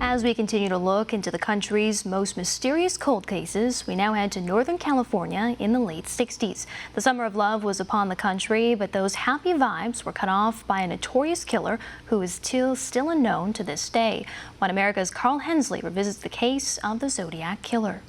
As we continue to look into the country's most mysterious cold cases, we now head to Northern California in the late 60s. The summer of love was upon the country, but those happy vibes were cut off by a notorious killer who is still unknown to this day. One America's Carl Hensley revisits the case of the Zodiac Killer.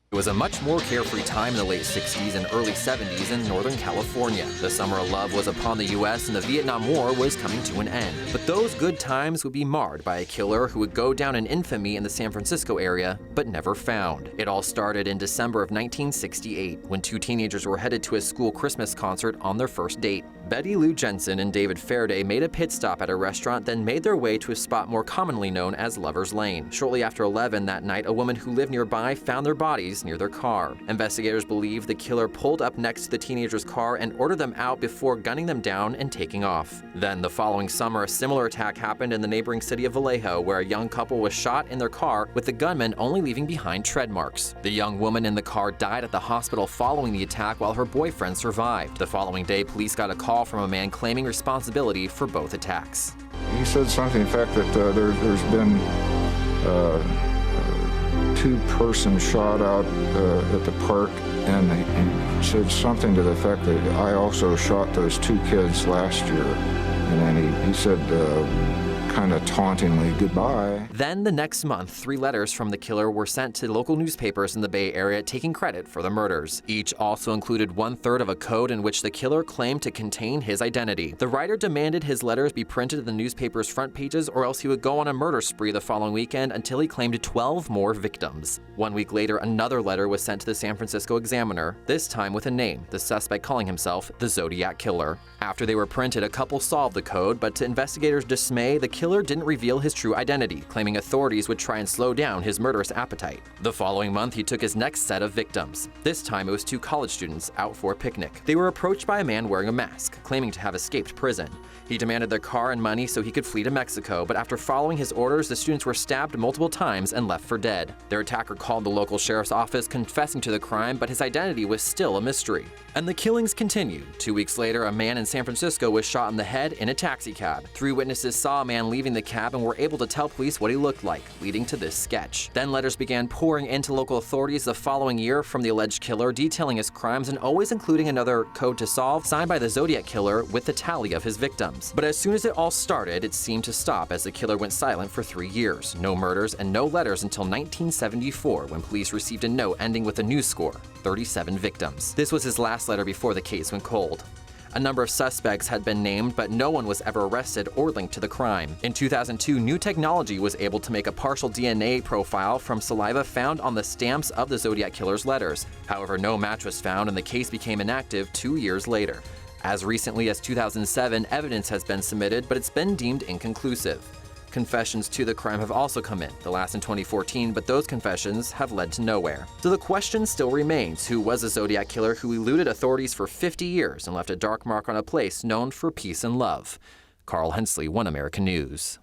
It was a much more carefree time in the late 60s and early 70s in Northern California. The summer of love was upon the U.S. and the Vietnam War was coming to an end. But those good times would be marred by a killer who would go down in infamy in the San Francisco area, but never found. It all started in December of 1968, when two teenagers were headed to a school Christmas concert on their first date. Betty Lou Jensen and David Faraday made a pit stop at a restaurant, then made their way to a spot more commonly known as Lover's Lane. Shortly after 11 that night, a woman who lived nearby found their bodies near their car. Investigators believe the killer pulled up next to the teenagers' car and ordered them out before gunning them down and taking off. Then, the following summer, a similar attack happened in the neighboring city of Vallejo, where a young couple was shot in their car, with the gunman only leaving behind tread marks. The young woman in the car died at the hospital following the attack, while her boyfriend survived. The following day, police got a call from a man claiming responsibility for both attacks. He said something to the effect that there's been two persons shot out at the park, and he said something to the effect that I also shot those two kids last year. And then he said, kind of tauntingly, goodbye. Then the next month, 3 letters from the killer were sent to local newspapers in the Bay Area taking credit for the murders. Each also included 1/3 of a code in which the killer claimed to contain his identity. The writer demanded his letters be printed in the newspaper's front pages, or else he would go on a murder spree the following weekend until he claimed 12 more victims. 1 week later, another letter was sent to the San Francisco Examiner, this time with a name, the suspect calling himself the Zodiac Killer. After they were printed, a couple solved the code, but to investigators' dismay, the killer didn't reveal his true identity, claiming authorities would try and slow down his murderous appetite. The following month, he took his next set of victims. This time, it was 2 college students out for a picnic. They were approached by a man wearing a mask, claiming to have escaped prison. He demanded their car and money so he could flee to Mexico, but after following his orders, the students were stabbed multiple times and left for dead. Their attacker called the local sheriff's office confessing to the crime, but his identity was still a mystery. And the killings continued. 2 weeks later, a man in San Francisco was shot in the head in a taxicab. 3 witnesses saw a man leaving the cab and were able to tell police what he looked like, leading to this sketch. Then letters began pouring into local authorities the following year from the alleged killer, detailing his crimes and always including another code to solve signed by the Zodiac Killer with the tally of his victims. But as soon as it all started, it seemed to stop as the killer went silent for 3 years. No murders and no letters until 1974, when police received a note ending with a new score, 37 victims. This was his last letter before the case went cold. A number of suspects had been named, but no one was ever arrested or linked to the crime. In 2002, new technology was able to make a partial DNA profile from saliva found on the stamps of the Zodiac Killer's letters. However, no match was found and the case became inactive 2 years later. As recently as 2007, evidence has been submitted, but it's been deemed inconclusive. Confessions to the crime have also come in, the last in 2014, but those confessions have led to nowhere. So the question still remains, who was the Zodiac Killer who eluded authorities for 50 years and left a dark mark on a place known for peace and love? Carl Hensley, One American News.